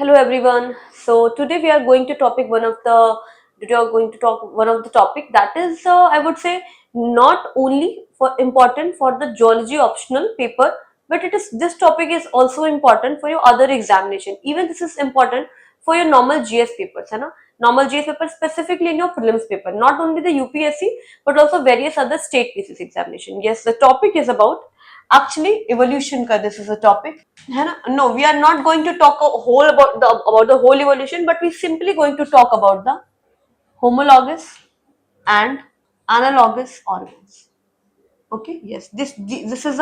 Hello everyone. So today we are going to topic one of the today we are going to talk one of the topic that is I would say not only for important for the geology optional paper, but it is this topic is also important for your other examination. Even this is important for your normal GS papers, है ना? Normal GS paper specifically in your prelims paper, not only the UPSC but also various other state basis examination. Yes, the topic is about actually evolution का this is a topic है ना. No, we are not going to talk a whole about the whole evolution, but we simply going to talk about the homologous and analogous organs. Okay, yes, this is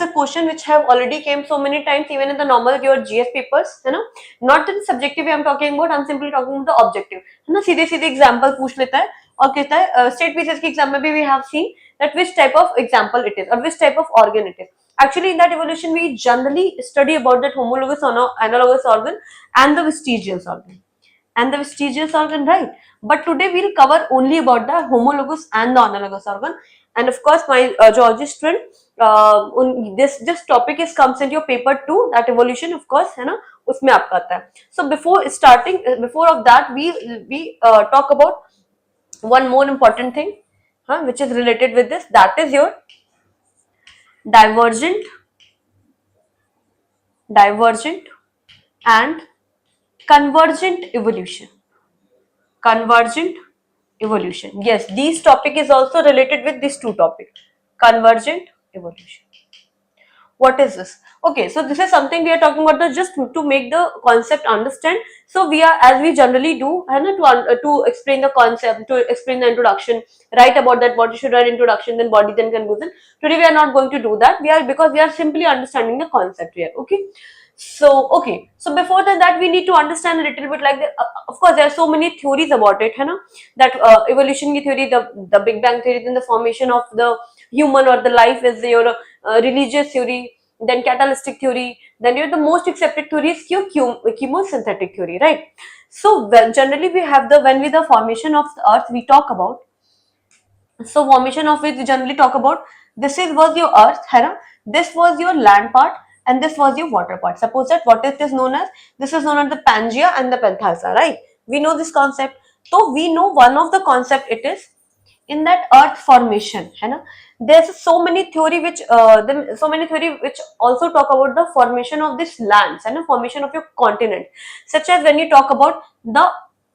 a question which have already came so many times even in the normal your GS papers, है ना. Not in subjective I'm talking about, I'm simply talking about the objective, है ना. सीधे सीधे example पूछ लेता है और कहता है स्टेट पीसीएस के एग्जाम में भी we have seen that which type of example it is or which type of organ it is. Actually, in that evolution we generally study about that homologous or analogous organ and the vestigial organ, right? But today we'll cover only about the homologous and the analogous organ. And of course my geology student, this topic is comes into your paper 2, that evolution of course, है ना, उसमें आपका आता है. So before of that we talk about one more important thing, which is related with this, that is your divergent and convergent evolution. Yes, these topic is also related with these two topic. Convergent evolution. What is this? Okay, so this is something we are talking about just to make the concept understand. So we are, as we generally do, to explain the concept, to explain the introduction, write about that what you should write introduction, then body, then conclusion. Today we are not going to do that. Because we are simply understanding the concept here. Okay. So before that we need to understand a little bit like of course there are so many theories about it, है ना, that evolution theory, the Big Bang theory, then the formation of the human or the life is your religious theory, then catalytic theory, then the most accepted theory is chemosynthetic theory, right? So generally we have when with the formation of the earth we talk about. So formation of which we generally talk about, was your earth, है ना, this was your land part and this was your water part. Suppose that what is this known as? This is known as the Pangea and the Penthalsa, right? We know this concept. So we know one of the concept it is in that earth formation, है ना. There's so many theory which also talk about the formation of this lands and the formation of your continent, such as when you talk about the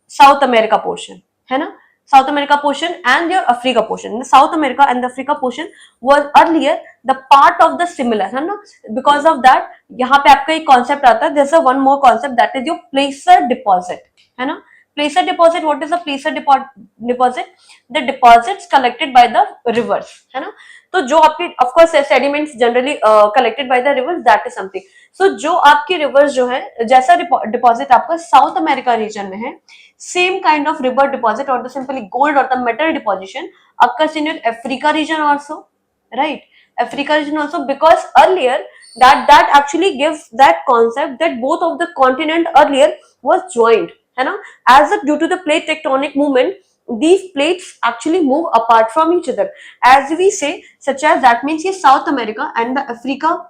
South America portion, है ना. South America portion and your Africa portion. The South America and the Africa portion was earlier the part of the similar, है ना. Because of that, यहाँ पे आपका एक concept आता है. There's a one more concept that is your placer deposit, है ना. Placer deposit. What is a placer deposit? The deposits collected by the rivers, है ना. तो जो आपके of course sediments generally collected by the rivers, that is something. So जो आपकी rivers जो है, जैसा deposit आपका South America region में है, same kind of river deposit or the simply gold or the metal deposition occurs in your Africa region also, right? Africa region also, because earlier that actually gives that concept that both of the continent earlier was joined, है ना. As due to the plate tectonic movement, these plates actually move apart from each other, as we say, such as that means here South America and the Africa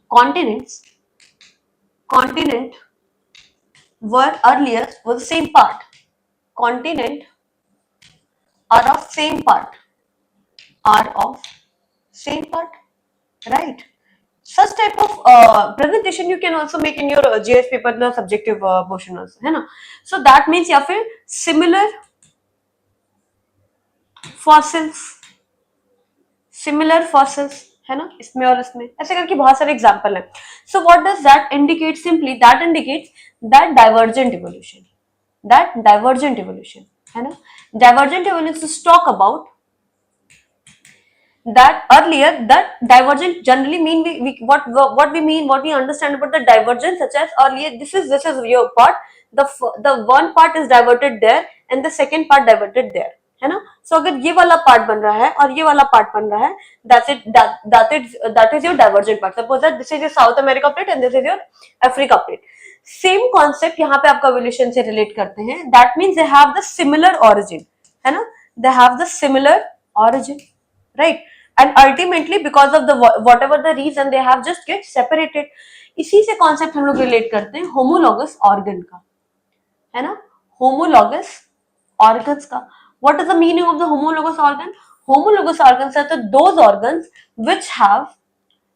continent were earlier was the same part. Continent are of same part, right? Such type of presentation you can also make in your GS paper, the subjective portion also, है ना. So that means या फिर similar fossils, है ना, इसमें और इसमें ऐसे करके बहुत सारे एग्जांपल हैं. So what does that indicate? Simply that indicates that divergent evolution, है ना. Divergent evolution talk about that earlier that divergent generally mean what we understand about the divergence, such as earlier this is your part, the one part is diverted there and the second part diverted there, है ना. So अगर ये वाला part बन रहा है और ये वाला पार्ट बन रहा है, that is your divergent part. Suppose that this is your South America plate and this is your Africa plate. Same concept यहाँ पे आपका evolution से रिलेट करते हैं. That means they have the similar origin, है ना, they have the similar origin, right? and ultimately because of the whatever the reason they have just get separated. इसी से कॉन्सेप्ट हम लोग रिलेट करते हैं होमोलॉगस ऑर्गन का, है ना, होमोलॉगस ऑर्गन्स का. What is the meaning of the homologous organ? Homologous organs are those organs which have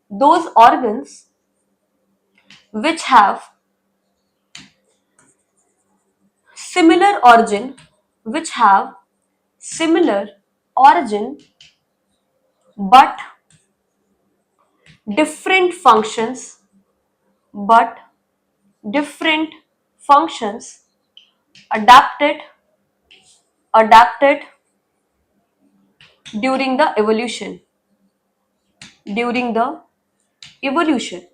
those organs which have similar origin, which have similar origin but different functions, but different functions adapted adapted during the evolution, during the evolution,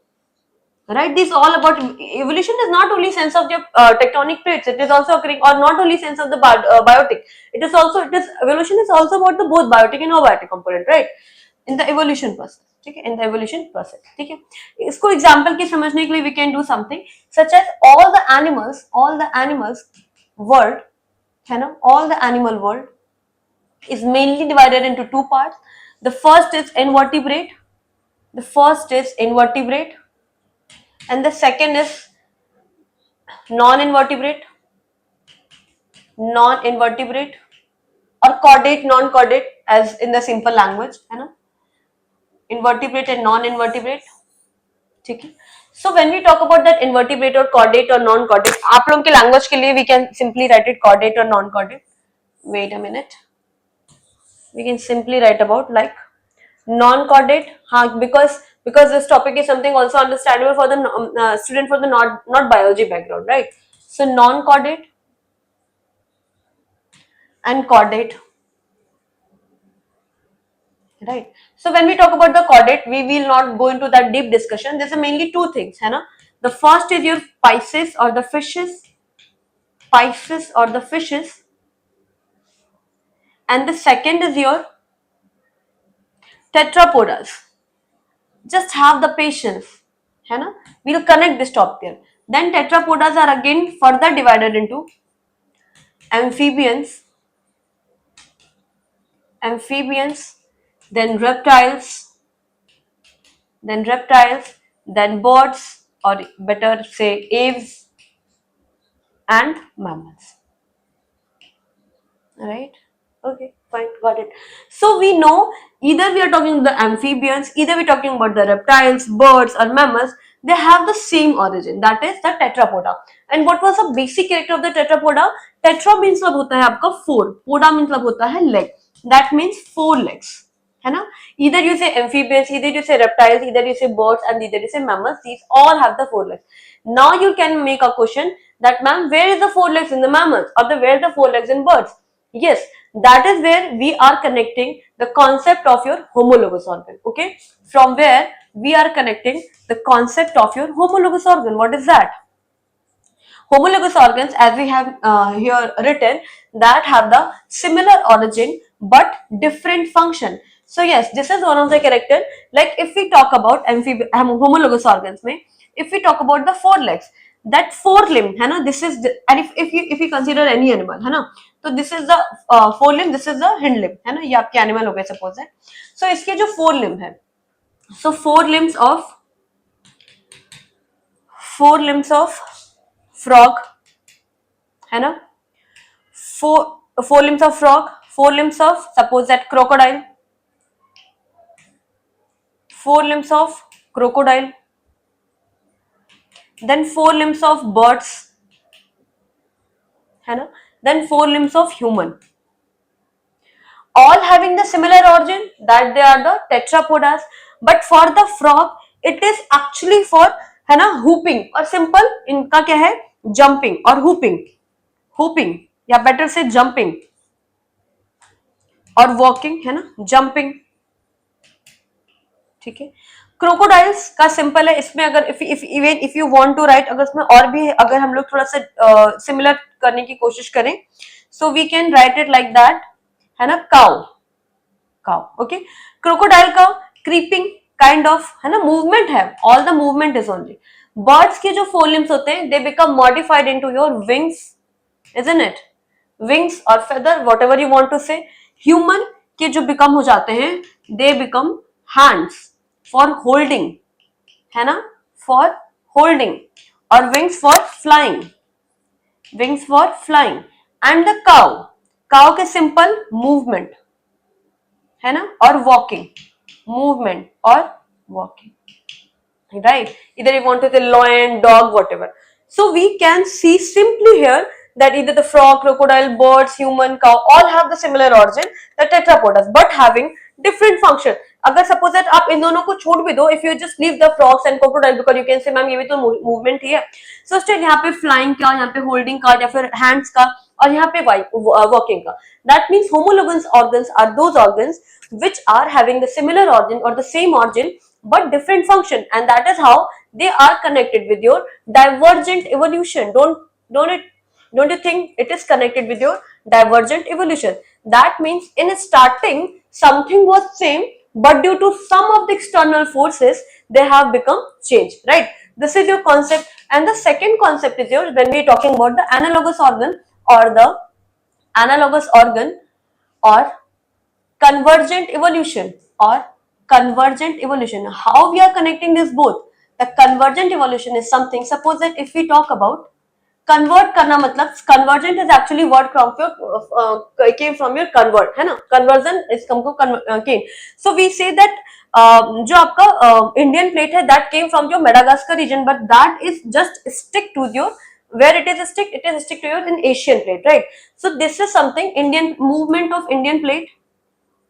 right? This all about evolution is not only sense of the tectonic plates, it is also occurring, or not only sense of the biotic, it is also, it is evolution is also about the both biotic and abiotic component, right, in the evolution process. ठीक है, in the evolution process. ठीक है, इसको example के समझने के लिए we can do something such as all the animals world, है ना, all the animal world is mainly divided into two parts. The first is invertebrate, the first is invertebrate, and the second is non-invertebrate, non-invertebrate, or chordate, non-chordate, as in the simple language, है ना, invertebrate and non-invertebrate. ठीक है, so when we talk about that invertebrate or chordate or non-chordate, आप लोगों के language के लिए we can simply write it chordate or non-chordate. Wait a minute, we can simply write about like non-chordate, because this topic is something also understandable for the student for the not biology background, right? So non-chordate and chordate, right? So when we talk about the chordate, we will not go into that deep discussion. There's mainly two things, है ना. The first is your Pisces or the fishes, Pisces or the fishes, and the second is your tetrapodas. Just have the patience, है ना. We'll connect this topic here. Then tetrapodas are again further divided into amphibians, then reptiles, then birds, or better say aves, and mammals. Right? Okay, fine, got it. So we know either we are talking about the amphibians, either we're talking about the reptiles, birds, or mammals, they have the same origin, that is the tetrapoda. And what was the basic character of the tetrapoda? Tetra means मतलब होता है आपका four, poda means मतलब होता है leg, that means four legs, है ना. Either you say amphibians, either you say reptiles, either you say birds, and either you say mammals, these all have the four legs. Now you can make a question that, ma'am, where is the four legs in the mammals, or where are the four legs in birds? Yes, that is where we are connecting the concept of your homologous organ. Okay, from where we are connecting the concept of your homologous organ. What is that? Homologous organs, as we have here written, that have the similar origin but different function. So yes, this is one of the character. Like if we talk about homologous organs, में if we talk about the four legs, that four limb है ना, this is the, and if you consider any animal है ना, तो this is the four limb, this is the hind limb है ना, ये आपके animal हो गए suppose है. So इसके जो four limb है, so four limbs of frog है ना, four limbs of frog, four limbs of suppose that crocodile, four limbs of crocodile, then four limbs of birds, है ना, then four limbs of human, all having the similar origin, that they are the tetrapodas. But for the frog it is actually for, है ना, hooping, और simple इनका क्या है, jumping और hooping या better से jumping और walking, है ना, jumping. ठीक है, क्रोकोडाइल्स का सिंपल है, इसमें अगर if you want to write, अगर इसमें और भी अगर हम लोग थोड़ा सा सिमिलर करने की कोशिश करें, so we can write it like that, है ना, काउ. ओके, क्रोकोडाइल का क्रीपिंग काइंड ऑफ, है ना, मूवमेंट है, all the movement is only. Birds के जो फोर लिम्स होते हैं, they become modified into your wings, isn't it, wings और feather, whatever you want to say. Human के जो बिकम हो जाते हैं they become hands for holding, है ना, for holding, or wings for flying, wings for flying. And the cow के simple movement, है ना, और walking, movement or walking, right? Either you want to say lion, dog, whatever. So we can see simply here that either the frog, crocodile, birds, human, cow all have the similar origin, the tetrapodas, but having different function. अगर suppose that आप इन दोनों को छोड़ भी दो, if you just leave the frogs and crocodile, because you can say ma'am ये भी तो movement ही है, so still यहाँ पे flying का, यहाँ पे holding का, या फिर hands का, और यहाँ पे walking का. That means homologous organs are those organs which are having the similar origin or the same origin but different function, and that is how they are connected with your divergent evolution. Don't you think it is connected with your divergent evolution? That means in starting something was same, but due to some of the external forces they have become changed, right? This is your concept. And the second concept is your, when we are talking about the analogous organ or the analogous organ or convergent evolution or convergent evolution. How we are connecting this both? The convergent evolution is something, suppose that if we talk about convert करना, मतलब convergent is actually word from your came from your convert, है ना, conversion is come को came. So we say that जो आपका Indian plate है, that came from your Madagascar region, but that is just stick to your, where it is stick to your in Asian plate, right? So this is something Indian movement of Indian plate,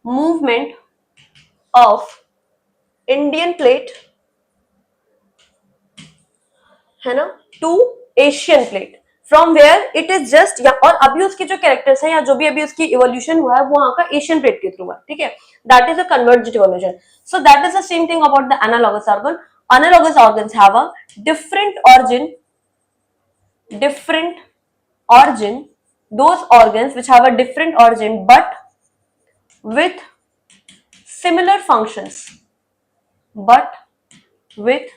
movement of Indian plate, है ना, to Asian plate, from where it is just, या और अभी उसके जो characters है या जो भी अभी उसकी इवोल्यूशन हुआ है वो वहां का एशियन प्लेट के थ्रू हुआ, ठीक है, that is a convergent evolution. So that is the same thing about the analogous organ. Analogous organs have a different origin, different origin, those organs which have a different origin but with similar functions, but with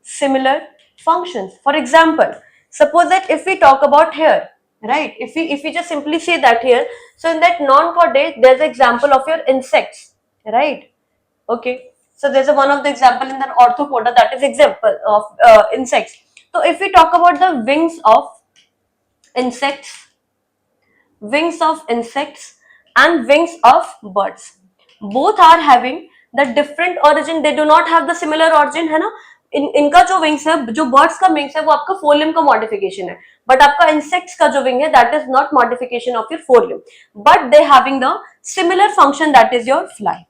similar functions. For example, suppose that if we talk about here, right, if we just simply say that here, so in that non-chordate there's an example of your insects, right? Okay, so there's one of the example in the orthopoda, that is example of insects. So if we talk about the wings of insects, wings of insects and wings of birds, both are having the different origin, they do not have the similar origin, है ना. इनका जो wings है, जो birds का wings है वो आपका फोरलिम का मॉडिफिकेशन है, बट आपका इंसेक्ट्स का जो विंग है that is not modification of your forelimb, but they having the similar function, that is your fly.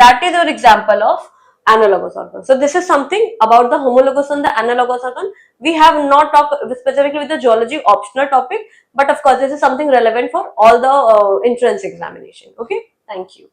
That is your example of analogous organ. So this is something about the homologous and the analogous organ. We have not talked specifically with the geology optional topic, but of course this is something relevant for all the entrance examination. Okay, thank you.